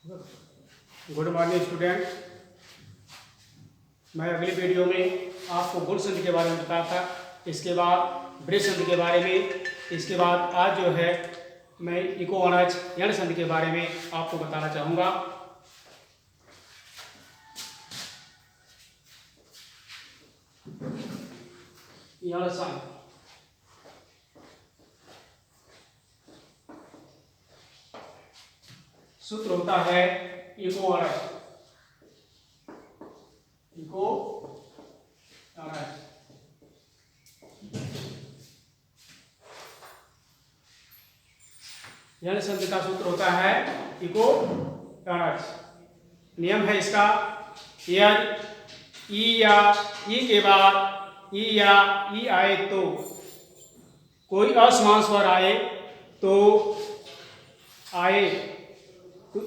Good morning student. मैं अगली video में आपको गुण संधि के बारे में बताया था, इसके बाद बृहत् संधि के बारे में, इसके बाद आज जो है मैं इको अनज यण संधि के बारे में आपको बताना चाहूँगा। यण संधि सूत्र होता है इको अनज। इको अनज यण संधि का सूत्र होता है इको अनज। नियम है इसका, यदि ई या ई के बाद ई या ई आए तो कोई असमान स्वर आए तो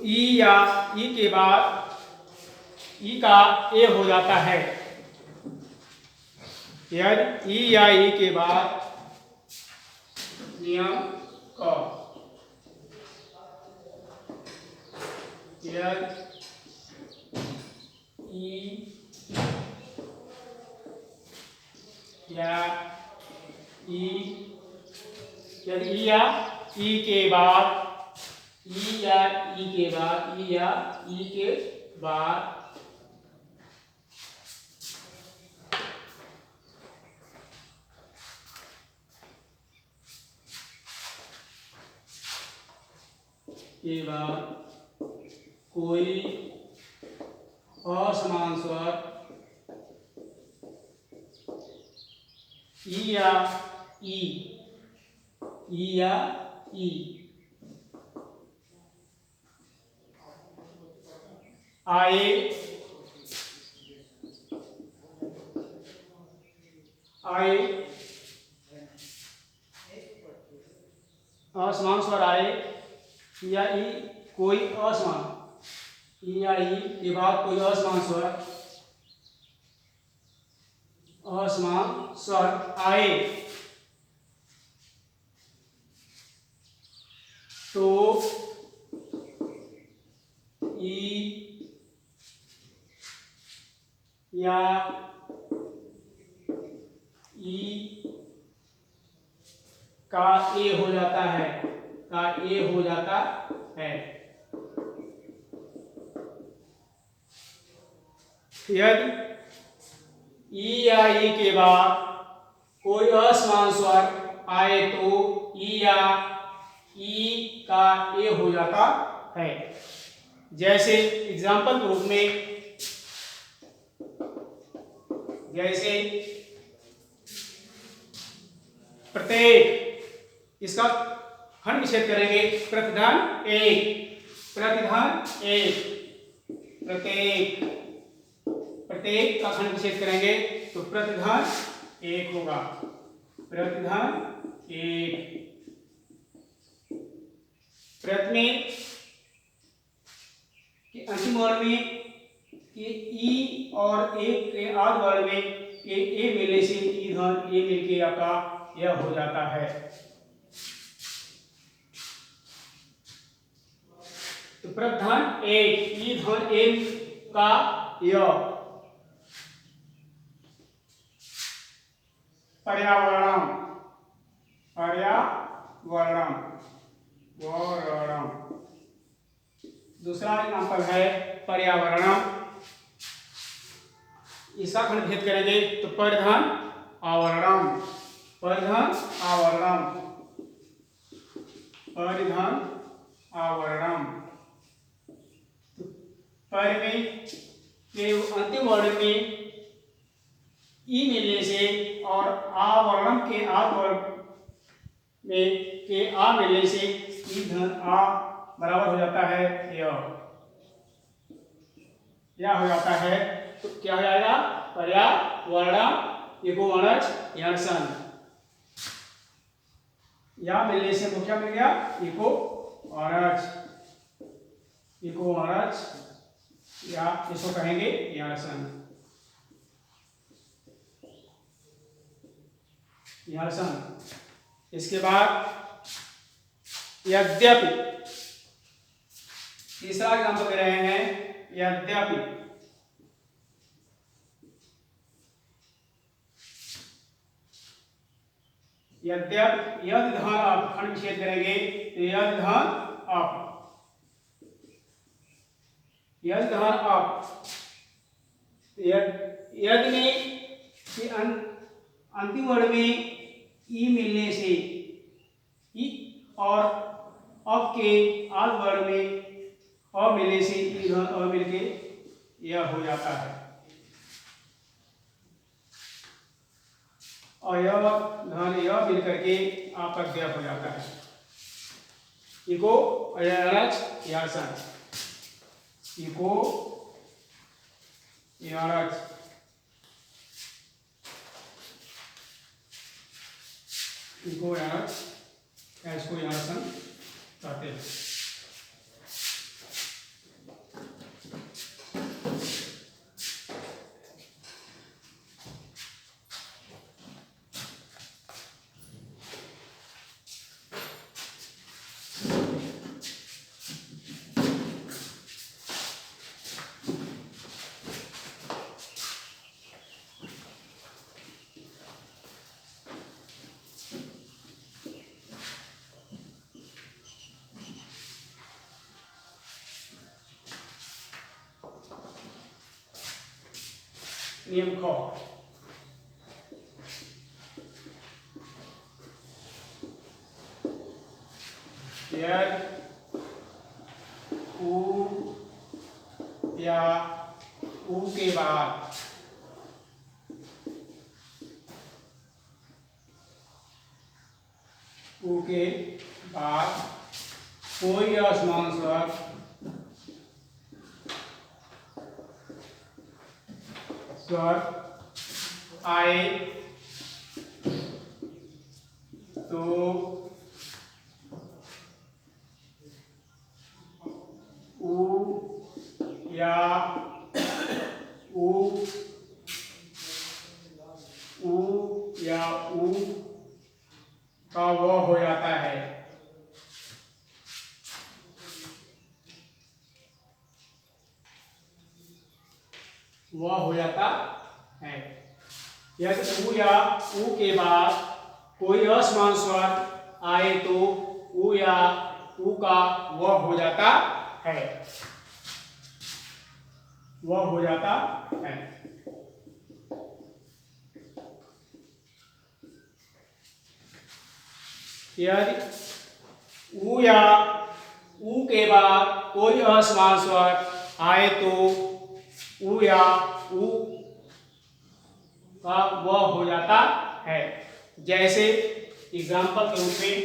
ई या ई के बाद ई का ए हो जाता है। यदि ई या ई के बाद नियम क यदि ई या ई यदि ई या ई के बाद ई या ई के बाद ई या ई के बाद कोई असमान स्वर ई या ई आए असमान स्वर आए या ई कोई असमान ई या ई के बाद कोई असमान स्वर आए तो ई या ई का ए हो जाता है, यदि ई या ई के बाद कोई असमान स्वर आए तो ई या ई का ए हो जाता है। जैसे एग्जाम्पल के रूप में, जैसे प्रत्येक, इसका खंड विच्छेद करेंगे। प्रतिधान एक, प्रत्येक का खंड विच्छेद करेंगे तो प्रतिधान एक होगा। प्रतिधान एक प्रत्येक के अंतिम वर्ण में के ई और एक के आध वर्ण में के ए मिलने से ई धन ए मिलके आपका यह हो जाता है। तो प्रधान एक ई धन ए का य पर्यावरणम दूसरा एग्जाम्पल है पर्यावरणम। इसका खंड भेद करेंगे तो परिधान आवरणम, पर में के अंतिम वर्ण में ई मिलने से और आवरणम के आध वर्ण में के आ मिलने से ई धन आ बराबर हो जाता है यह हो जाता है। तो क्या हो जाएगा? पर्यावरणम इको अनज यण संधि। या मिलने से तो क्या मिल गया? इको अनज या इसको कहेंगे यण संधि। इसके बाद यद्यपि तीसरा एग्जाम्पल दे रहे हैं, यद्यपि यद्यपि यदि धान आप खंड विच्छेद करेंगे तो यदि धान आप यदि में कि अंतिम वर्ण में ई मिलने से ई और अब के आध वर्ण में अ मिलने से ई धन अ मिलके यह हो जाता है और यह धन यह मिल करके आपका ज्ञाप हो जाता है। इको अयरच यासन इको यारच इको यारच इसको यासन कहते हैं। नियम ख उ या उ के बाद कोई असमान स्वर आए तो उ या उ का वह हो जाता है। वह हो जाता है। यदि उ या उ के बाद कोई असमान स्वर आए तो उ या उ का वह हो जाता है। वह हो जाता है। यदि उ या उ के बाद कोई असमान स्वर आए तो उ या उ का वह हो जाता है। जैसे एग्जाम्पल के रूप में,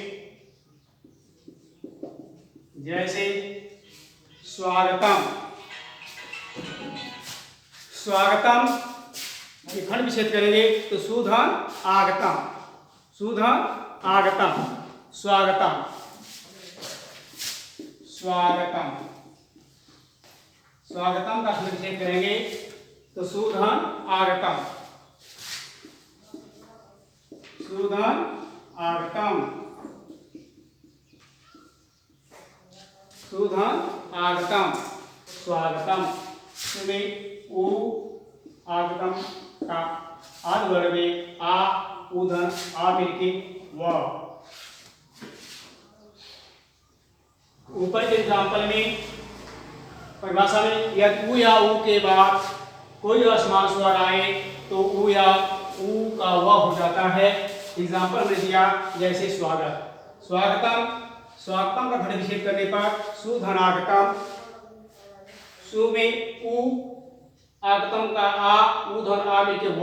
जैसे स्वागतम स्वागतम ये खंड विच्छेद करेंगे तो सुधन आगतम सुधन आगतम स्वागतम स्वागतम स्वागतम का खंड विच्छेद करेंगे तो सुधन आगतम सुधन आगतम सुधन आगतम स्वागतम में उ आगतम का आध वर्ण में आ उधन आ मिलके व। ऊपर के एग्जाम्पल में परिभाषा में यदि उ या उ के बाद कोई असमान स्वर आए तो उ या उ का वह हो जाता है। एग्जाम्पल में दिया जैसे स्वागत स्वागतम स्वागतम का खंड विच्छेद करने पर सुधनागतम सु में उ आगतम का आ उधन आ मिलके व।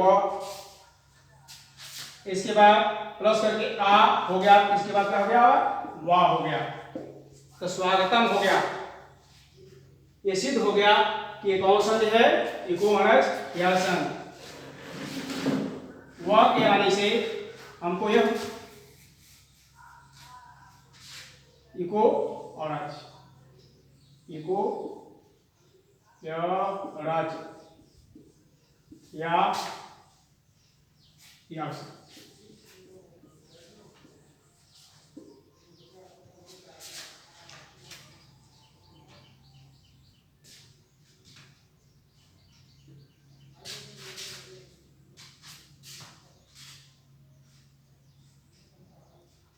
इसके बाद प्लस करके आ हो गया, इसके बाद क्या हो गया वाह हो गया तो स्वागतम हो गया। ये सिद्ध हो गया कि ये कौन सा है इको अनज यासन। वाह के आने से हमको यह इको अनज इको राज या यासन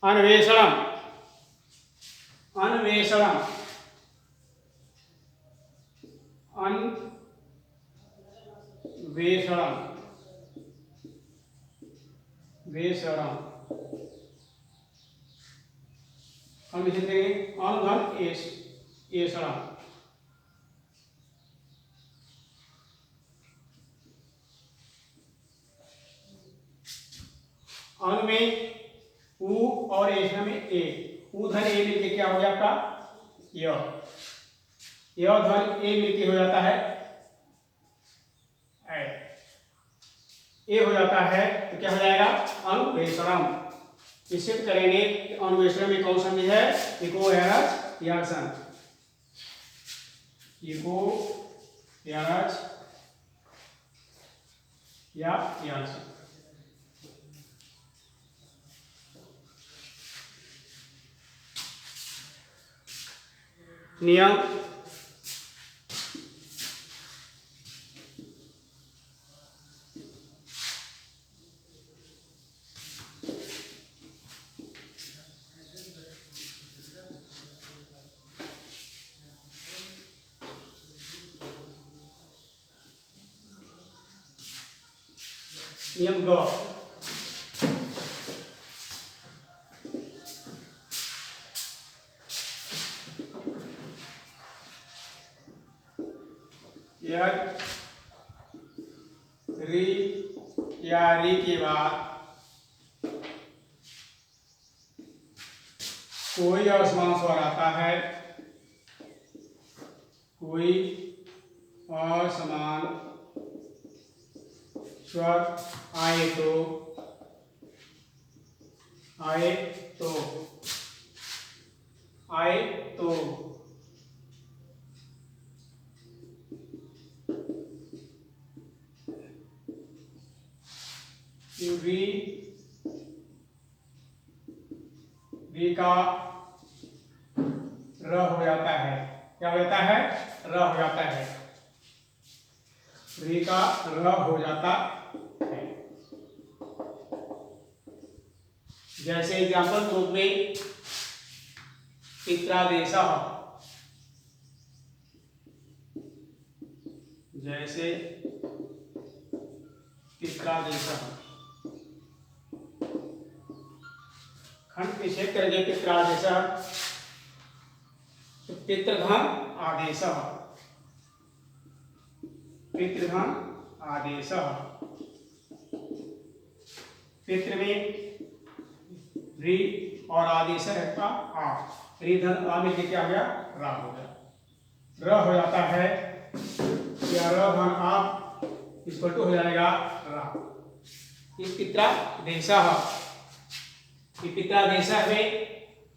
अन्वेषणम, अन्वेषणम, अन्वेषणम, वेषणम। हम लिख देंगे अनुधन एस, एषणम। अनु में उ और एषण में ए, उधन ए मिलके क्या हो जाता, य धन ए मिलके हो जाता है ए हो जाता है, तो क्या हो जाएगा अनुवेषणम। इसे करेंगे अनुवेषण में कौन सा है, इको एरज यासन, इको एरज या यासन। नियम नियम ग, री या री के बाद कोई असमान स्वर आता है, कोई असमान स्वर आए तो, आए तो, आए तो री, री का र हो जाता है, क्या हो जाता है, र हो जाता है, री का र हो जाता है। जैसे एग्जाम्पल रूप में पित्रादेश, जैसे पित्रादेश, खंड निषेध करेंगे पित्रादेश, तो पितृधन आदेश, पितृधन आदेश, पितृ में री और आदेश रहता आ, री धन आ मिलके क्या हो गया, रा हो गया, र हो जाता है, या र धन आ इक्वल टू हो जाएगा रा। इस पित्रादेश, पित्रादेश में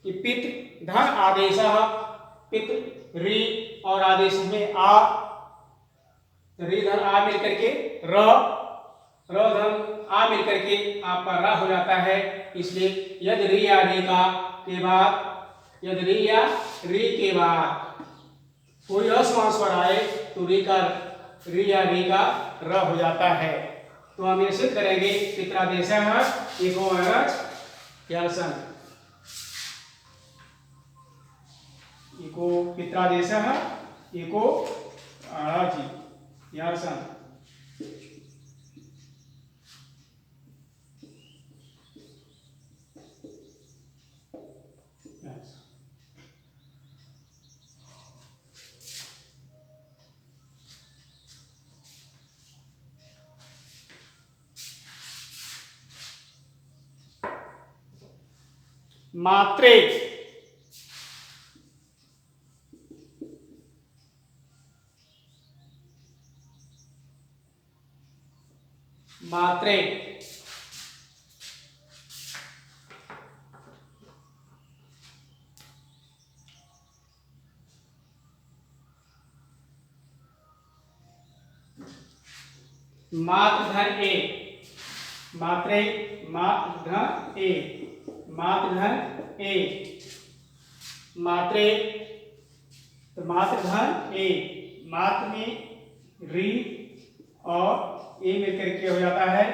पितृ धन आदेश, पितृ री और आदेश में आ, री धन आ मिलकर के र, र धन आ मिलकर के आपका र हो जाता है। इसलिए यदि री या री का के बाद, यदि री या री के बाद कोई असमान स्वर आए तो री या री का र हो जाता है। तो हम ये सिद्ध करेंगे पित्रादेश इको एरज यासन, इको पित्रादेश इको एरज यासन। मात्रे, मात्रे, मात्र धन ए, मात्रे मात्र धन ए, मात्र धन ए, मात्रे तो मात्र धन ए, मात्र में री और ए मिलकर के हो जाता है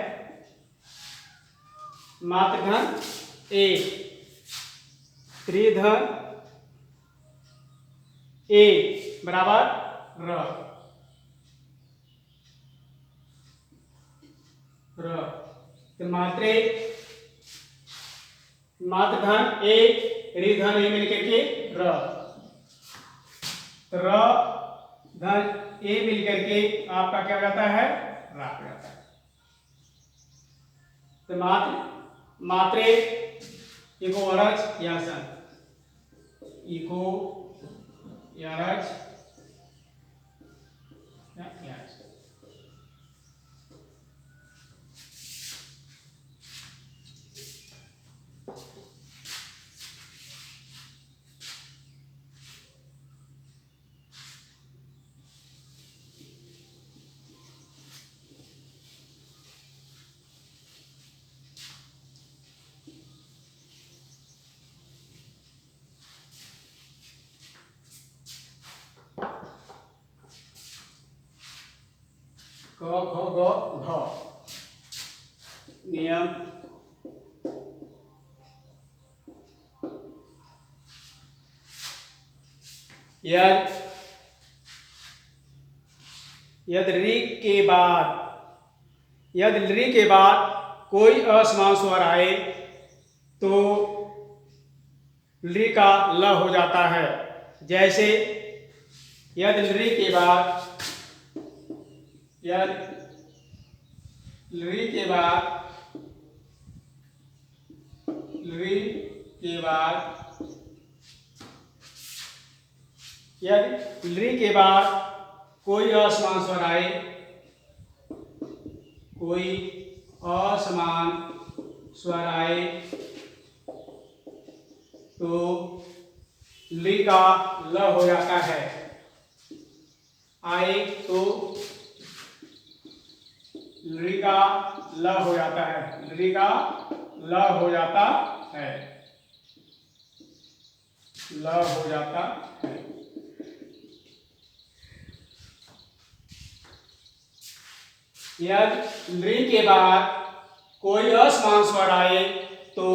मात्र धन ए, ऋधन ए बराबर र तो मात्रे मात्र धन ए ऋधन ए मिलकर के र धन ए मिलकर के आपका क्या हो जाता है रा हो जाता है। तो मात्रे इको अरज यासन इको यारज क ख ग घ नियम यदि ऋ के बाद कोई असमान स्वर आए तो ऋ का ल हो जाता है। जैसे यदि ऋ के बाद कोई असमान स्वर आए तो ली का ल हो जाता है। आए तो ली का ल हो जाता है। ली का ल हो जाता है। ल हो जाता है। यदि ऋ के बाद कोई असमान स्वर आए तो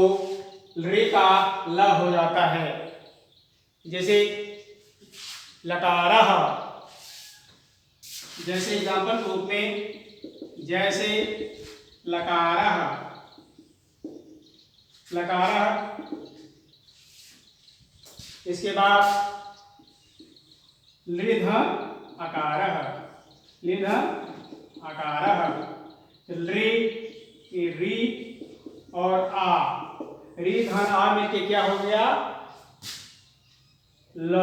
ऋ का ल हो जाता है। जैसे लकारः, जैसे एग्जाम्पल रूप में जैसे लकारः इसके बाद लीधन अकारः री और आ री धन आ मिलके क्या हो गया ल।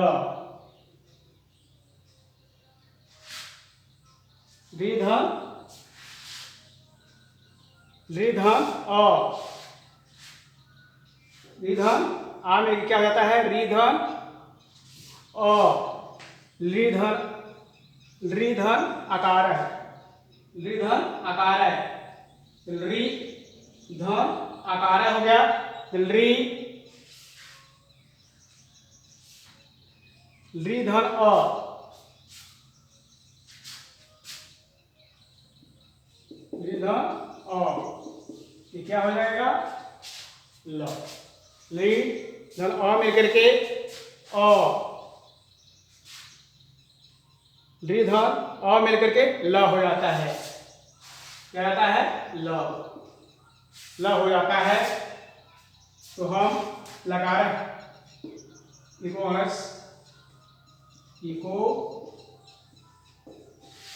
री धन अ री धन आ में क्या हो जाता है री धन अ। री धन आकार है। री धन आकार है। री धन आकार हो गया। री धन अ ये क्या हो जाएगा ल। ली धन अ मिलकर के अ ली धन अ मिलकर के ल हो जाता है। क्या रहता है ल हो जाता है। तो हम लगा रहे इको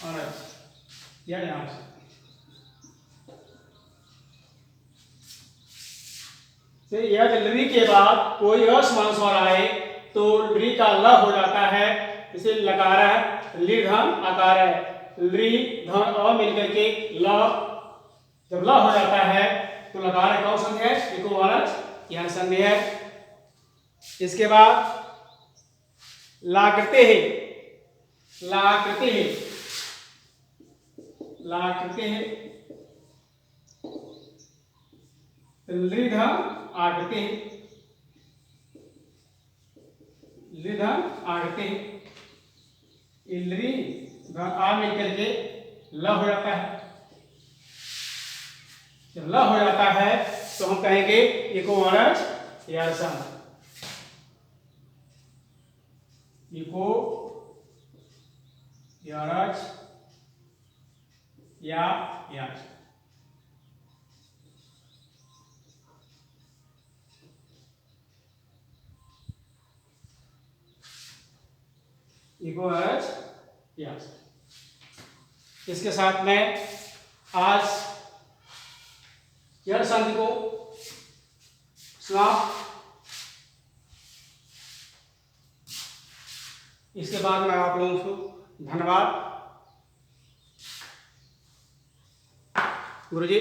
अनर्स या यहां से यदि ऋ के बाद कोई असमान स्वर आए तो ऋ का ल हो जाता है। इसे लकार है ली धन आकार है। ली धन अ मिलकर के ल जब ल हो जाता है तो लकार कौन संधि है इको अनर्स यह संधि है। इसके बाद लाकृते है लीधन आकृति इलरी धन आ मिलकर के ल हो जाता है। जब ल हो जाता है तो हम कहेंगे इको अनर्स यारसन। इको यरज या यज। इको यरज यज। इसके साथ में आज यह संधि को समाप्त। इसके बाद मैं आप लोगों को धन्यवाद गुरुजी।